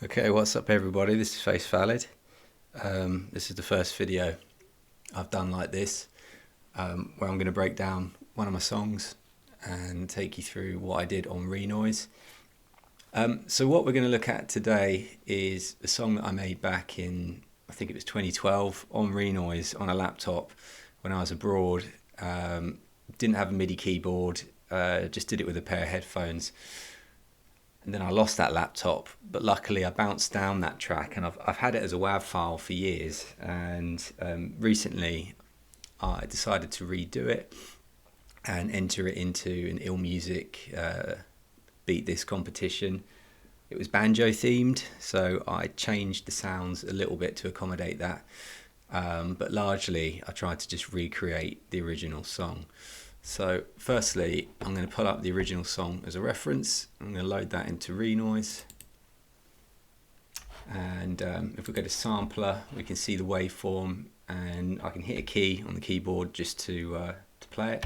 Okay, what's up everybody? This is Face Valid. This is the first video I've done like this, where I'm going to break down one of my songs and take you through what I did on Renoise. So what we're going to look at today is a song that I made back in, I think it was 2012, on Renoise on a laptop when I was abroad. Didn't have a MIDI keyboard, just did it with a pair of headphones. And then I lost that laptop, but luckily I bounced down that track, and I've had it as a WAV file for years. And recently I decided to redo it and enter it into an Illmuzik Beat This competition. It was banjo themed, so I changed the sounds a little bit to accommodate that. But largely I tried to just recreate the original song. So firstly, I'm going to pull up the original song as a reference. I'm going to load that into Renoise. And if we go to sampler, we can see the waveform, and I can hit a key on the keyboard just to play it.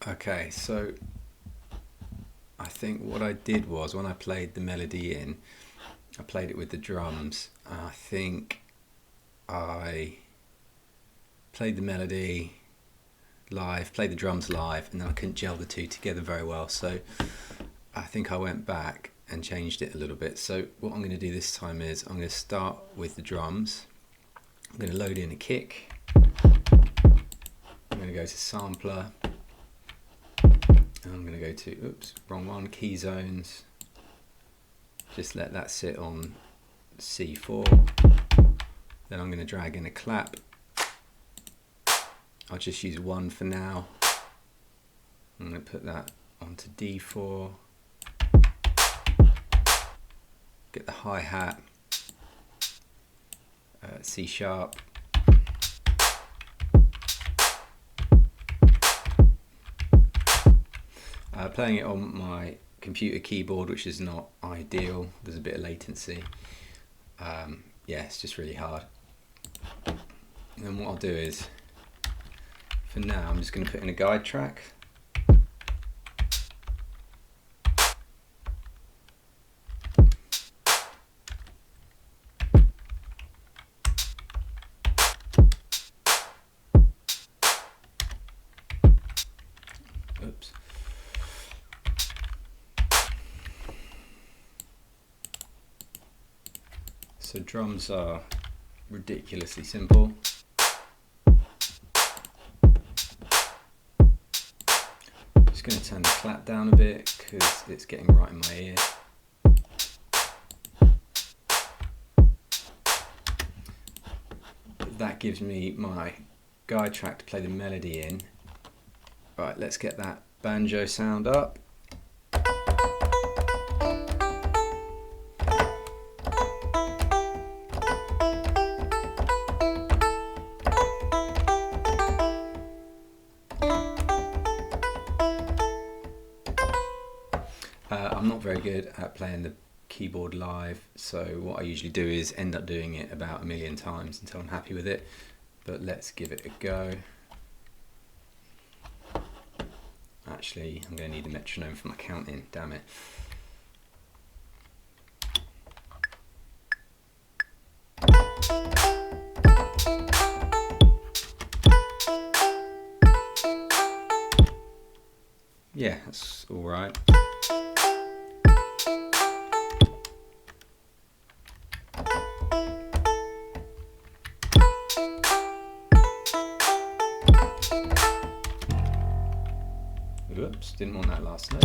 Okay, so I think what I did was, when I played the melody in, I played it with the drums. I think I played the melody live, played the drums live, and then I couldn't gel the two together very well. So I think I went back and changed it a little bit. So what I'm going to do this time is I'm going to start with the drums. I'm going to load in a kick. I'm going to go to sampler. I'm going to go to, oops, wrong one, key zones. Just let that sit on C4. Then I'm going to drag in a clap. I'll just use one for now. I'm going to put that onto D4. Get the hi-hat, C sharp. Playing it on my computer keyboard, which is not ideal. There's a bit of latency. Yeah, it's just really hard. And then what I'll do is, for now, I'm just going to put in a guide track. Oops. So drums are ridiculously simple. Just going to turn the clap down a bit because it's getting right in my ear. But that gives me my guide track to play the melody in. Right, let's get that banjo sound up. I'm not very good at playing the keyboard live, so what I usually do is end up doing it about 1,000,000 times until I'm happy with it. But let's give it a go. Actually, I'm going to need a metronome for my counting, damn it. Yeah, that's alright. Oops, didn't want that last note.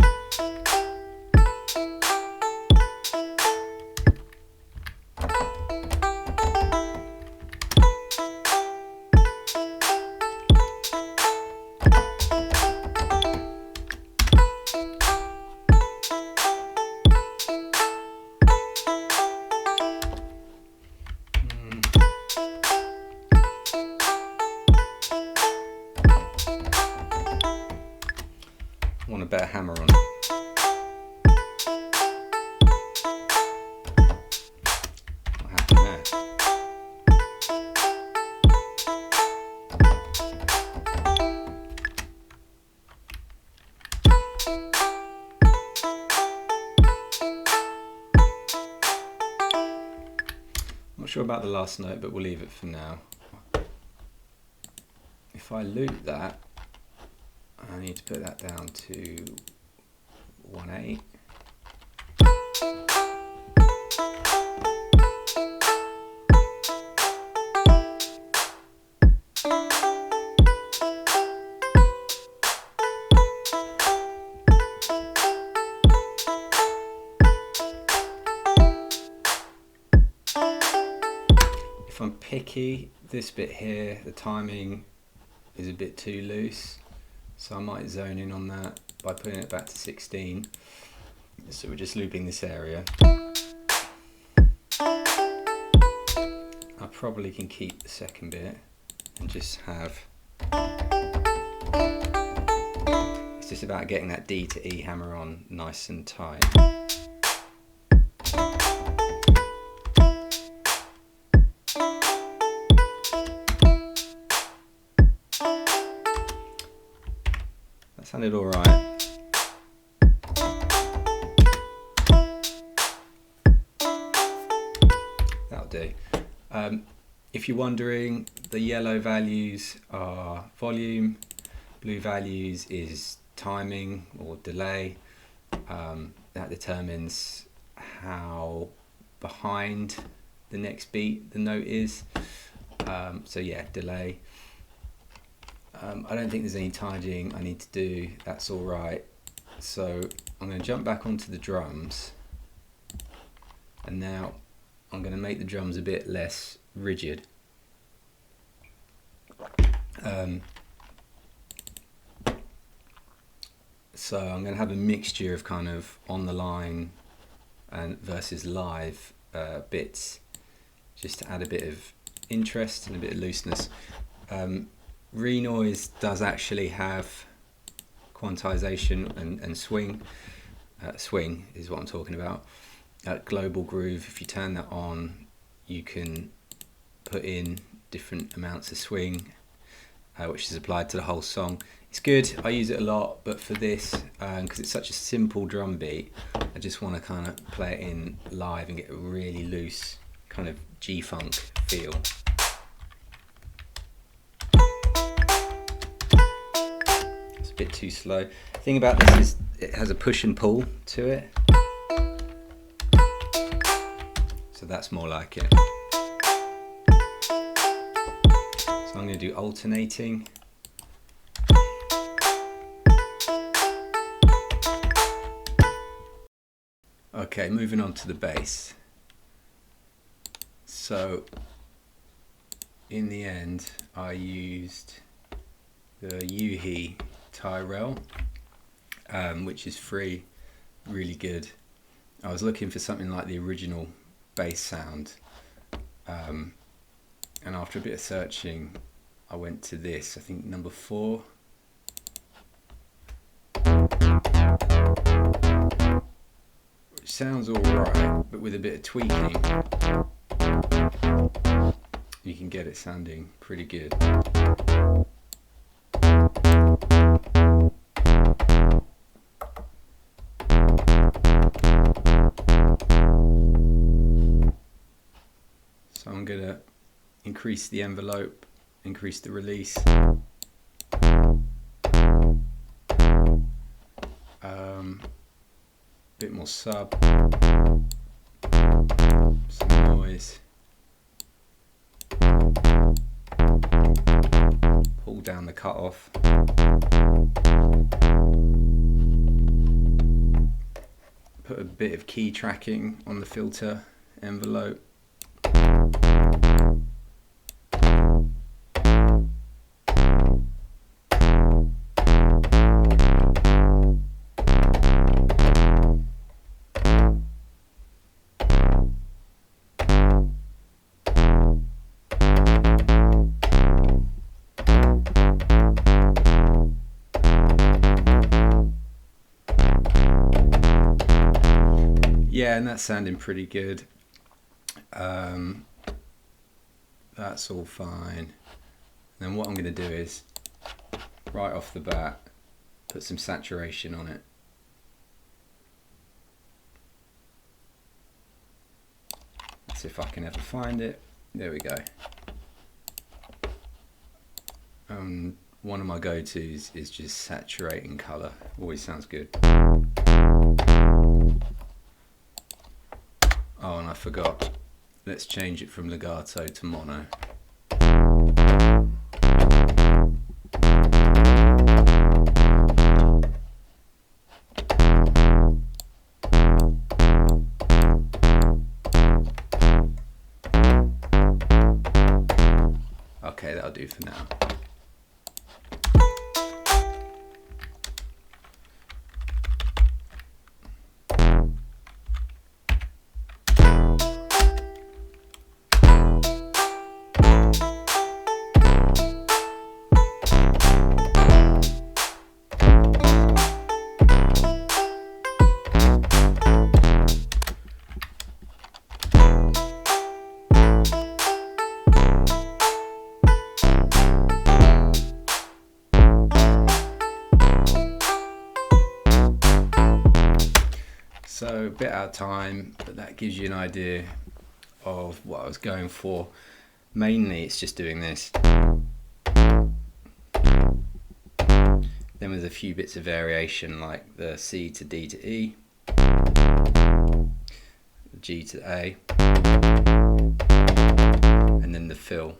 better hammer on. What happened there? Not sure about the last note, but we'll leave it for now. If I loop that, I need to put that down to 1/8. If I'm picky, this bit here, the timing is a bit too loose, so I might zone in on that by putting it back to 16. So we're just looping this area. I probably can keep the second bit and just have, it's just about getting that D to E hammer on nice and tight. That sounded all right. That'll do. If you're wondering, the yellow values are volume, blue values is timing or delay. That determines how behind the next beat the note is. So yeah, delay. I don't think there's any tidying I need to do, that's all right. So I'm going to jump back onto the drums, and now I'm going to make the drums a bit less rigid. So I'm going to have a mixture of kind of on the line and versus live bits, just to add a bit of interest and a bit of looseness. Renoise does actually have quantization and swing. Swing is what I'm talking about. Global groove, if you turn that on, you can put in different amounts of swing, which is applied to the whole song. It's good, I use it a lot, but for this, because it's such a simple drum beat, I just want to kind of play it in live and get a really loose kind of G-funk feel. A bit too slow. The thing about this is it has a push and pull to it, so that's more like it. So I'm going to do alternating. Okay, moving on to the bass. So in the end I used the Yuhi Tyrell, which is free, really good. I was looking for something like the original bass sound, and after a bit of searching I went to this, I think number 4. Which sounds alright, but with a bit of tweaking you can get it sounding pretty good. So I'm going to increase the envelope, increase the release. Bit more sub, some noise, pull down the cutoff, put a bit of key tracking on the filter envelope. Yeah, and that's sounding pretty good. That's all fine. Then what I'm going to do is, right off the bat, put some saturation on it. Let's see if I can ever find it. There we go. One of my go-tos is just saturating colour. Always sounds good. Oh, and I forgot. Let's change it from legato to mono. Okay, that'll do for now. So a bit out of time, but that gives you an idea of what I was going for. Mainly it's just doing this. Then with a few bits of variation like the C to D to E, G to A, and then the fill.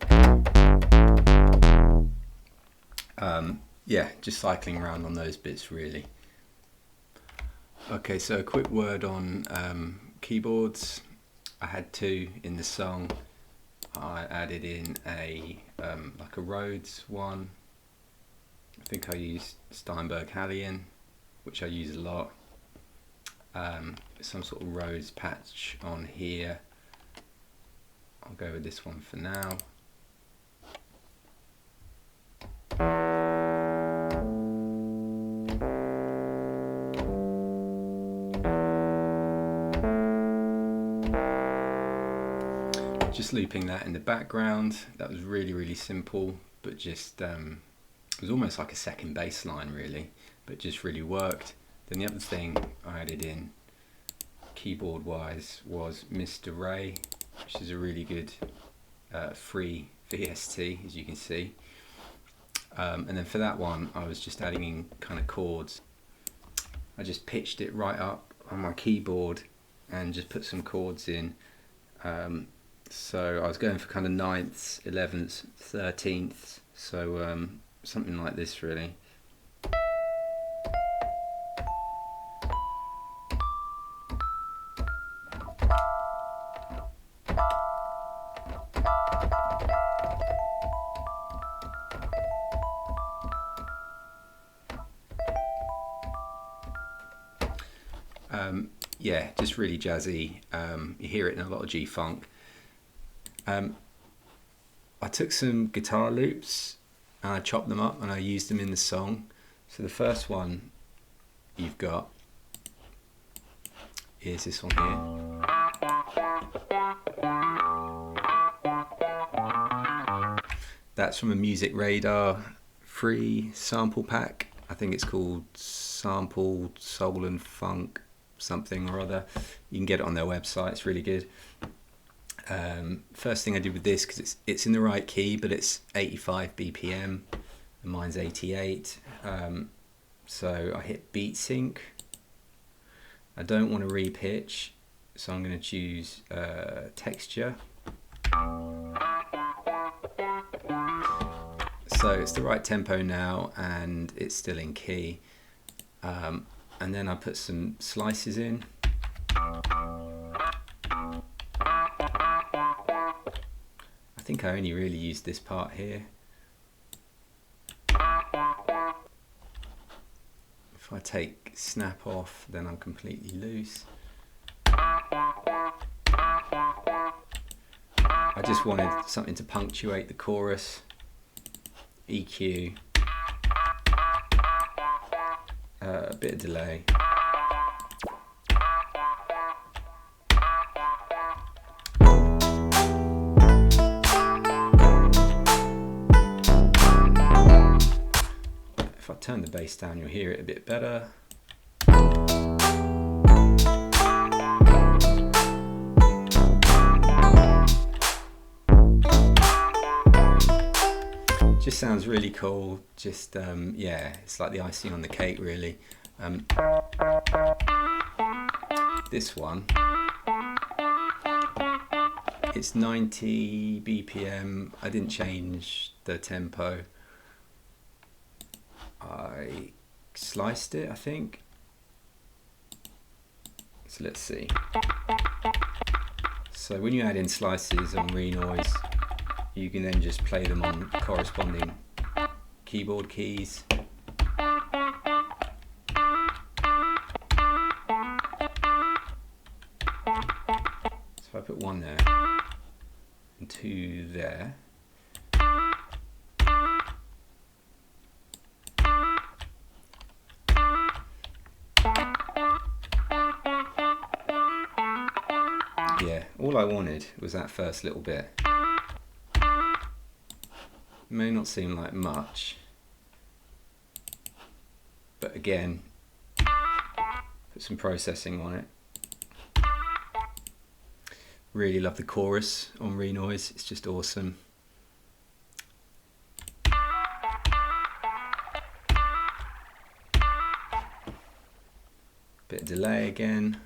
Yeah, just cycling around on those bits really. Okay, so a quick word on keyboards. I had two in the song. I added in a like a Rhodes one. I think I used Steinberg Hallian, which I use a lot. Some sort of Rhodes patch on here. I'll go with this one for now. Just looping that in the background. That was really simple, but just it was almost like a second bass line really, but just really worked. Then the other thing I added in keyboard wise was Mr. Ray, which is a really good free VST, as you can see. And then for that one I was just adding in kind of chords. I just pitched it right up on my keyboard and just put some chords in. So I was going for kind of 9ths, 11ths, 13ths, so something like this really. Yeah, just really jazzy. You hear it in a lot of G-funk. I took some guitar loops and I chopped them up and I used them in the song. So the first one you've got is this one here. That's from a Music Radar free sample pack. I think it's called Sample Soul and Funk something or other. You can get it on their website, it's really good. First thing I did with this, because it's in the right key, but it's 85 BPM and mine's 88. So I hit beat sync. I don't want to repitch, so I'm going to choose texture. So it's the right tempo now and it's still in key. And then I put some slices in. I think I only really used this part here. If I take snap off, then I'm completely loose. I just wanted something to punctuate the chorus. EQ. A bit of delay. turn the bass down, you'll hear it a bit better. Just sounds really cool. Just yeah, it's like the icing on the cake, really. This one, it's 90 BPM. I didn't change the tempo. I sliced it, I think. So let's see. So when you add in slices on Renoise, you can then just play them on corresponding keyboard keys. So if I put one there and two there, yeah, all I wanted was that first little bit. May not seem like much, but again, put some processing on it. Really love the chorus on Renoise, it's just awesome. Bit of delay again.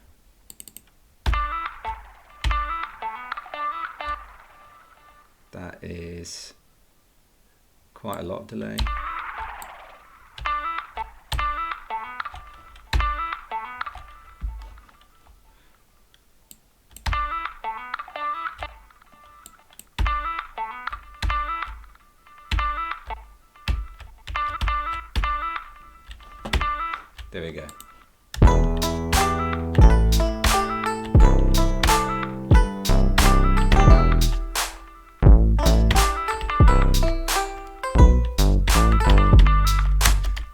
That is quite a lot of delay. There we go.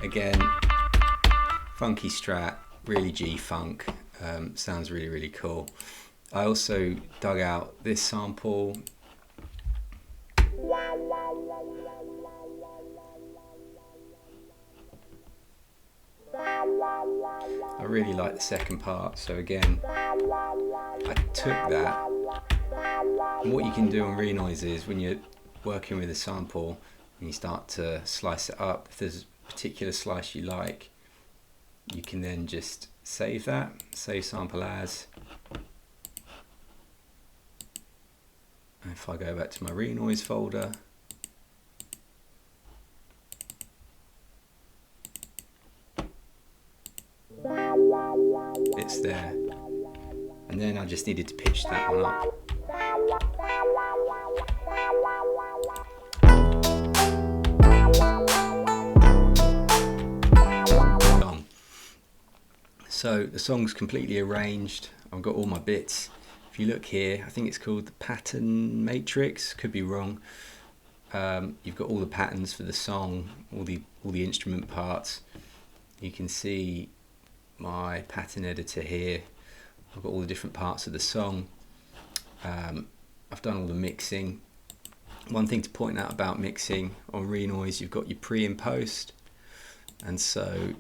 Again, funky strat, really G-funk, sounds really, really cool. I also dug out this sample. I really like the second part, so again, I took that. And what you can do on Renoise is when you're working with a sample and you start to slice it up, if there's particular slice you like, you can then just save that, save sample as. And if I go back to my Renoise folder, it's there. And then I just needed to pitch that one up. So the song's completely arranged. I've got all my bits. If you look here, I think it's called the pattern matrix, could be wrong. You've got all the patterns for the song, all the instrument parts. You can see my pattern editor here. I've got all the different parts of the song. I've done all the mixing. One thing to point out about mixing on Renoise, you've got your pre and post, and so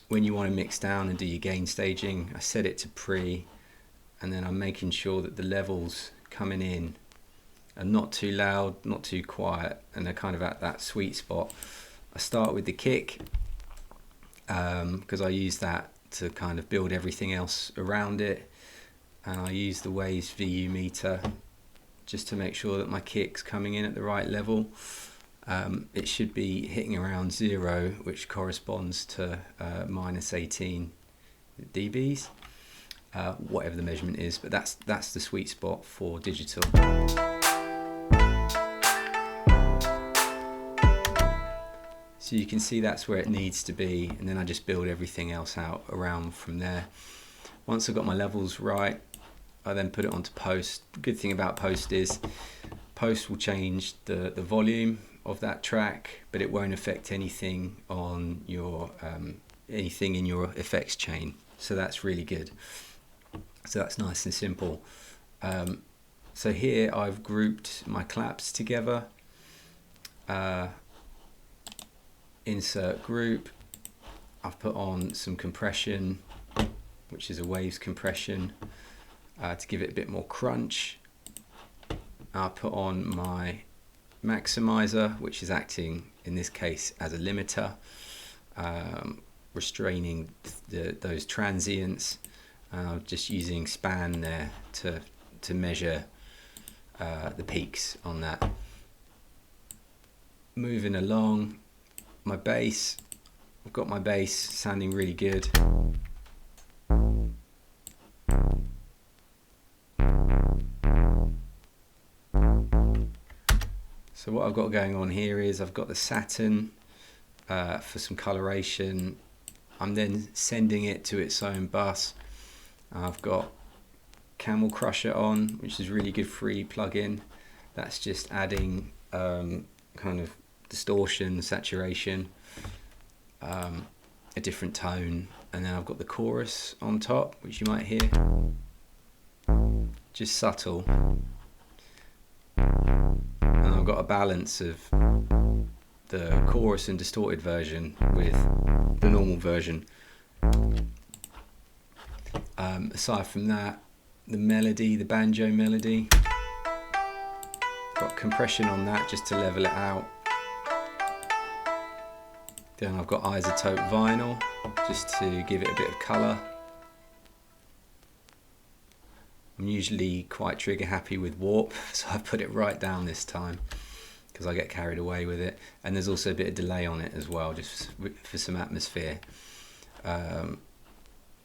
when you want to mix down and do your gain staging, I set it to pre, and then I'm making sure that the levels coming in are not too loud, not too quiet, and they're kind of at that sweet spot. I start with the kick because I use that to kind of build everything else around it, and I use the Waves VU meter just to make sure that my kick's coming in at the right level. It should be hitting around 0, which corresponds to minus 18 dBs, whatever the measurement is, but that's the sweet spot for digital. So you can see that's where it needs to be, and then I just build everything else out around from there. Once I've got my levels right, I then put it onto post. The good thing about post is post will change the volume of that track, but it won't affect anything on your anything in your effects chain, so that's really good. So that's nice and simple. So here I've grouped my claps together. insert group. I've put on some compression, which is a waves compression, to give it a bit more crunch. I'll put on my maximizer, which is acting in this case as a limiter, restraining those transients. Just using span there to measure the peaks on that. Moving along, my bass, I've got my bass sounding really good. So what I've got going on here is I've got the Saturn for some coloration. I'm then sending it to its own bus. I've got Camel Crusher on, which is really good free plugin. That's just adding kind of distortion, saturation, a different tone, and then I've got the chorus on top, which you might hear, just subtle, and I've got a balance of the chorus and distorted version with the normal version. Aside from that, the melody, the banjo melody, got compression on that just to level it out. Then I've got isotope vinyl just to give it a bit of colour. I'm usually quite trigger happy with warp, so I've put it right down this time because I get carried away with it. And there's also a bit of delay on it as well, just for some atmosphere.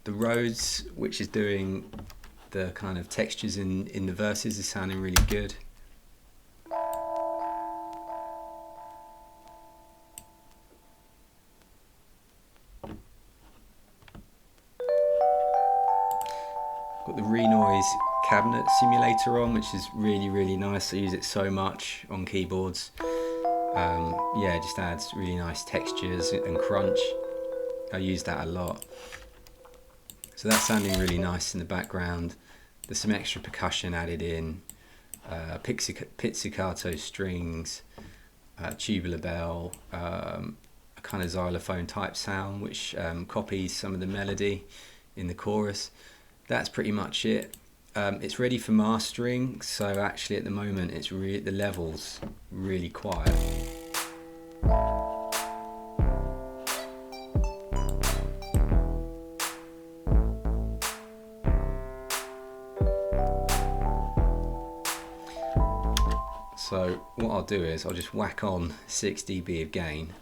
The Rhodes, which is doing the kind of textures in the verses, is sounding really good. Got the Renoise cabinet simulator on, which is really nice. I use it so much on keyboards. Yeah, it just adds really nice textures and crunch. I use that a lot. So that's sounding really nice in the background. There's some extra percussion added in, pizzicato strings, tubular bell, a kind of xylophone type sound which copies some of the melody in the chorus. That's pretty much it. It's ready for mastering, so actually at the moment it's the level's really quiet. So what I'll do is I'll just whack on 6 dB of gain,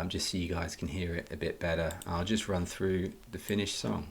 just so you guys can hear it a bit better. I'll just run through the finished song.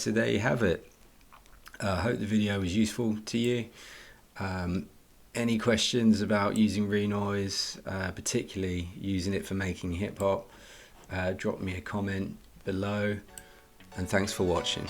so there you have it. I hope the video was useful to you. Any questions about using Renoise, particularly using it for making hip hop, drop me a comment below, and thanks for watching.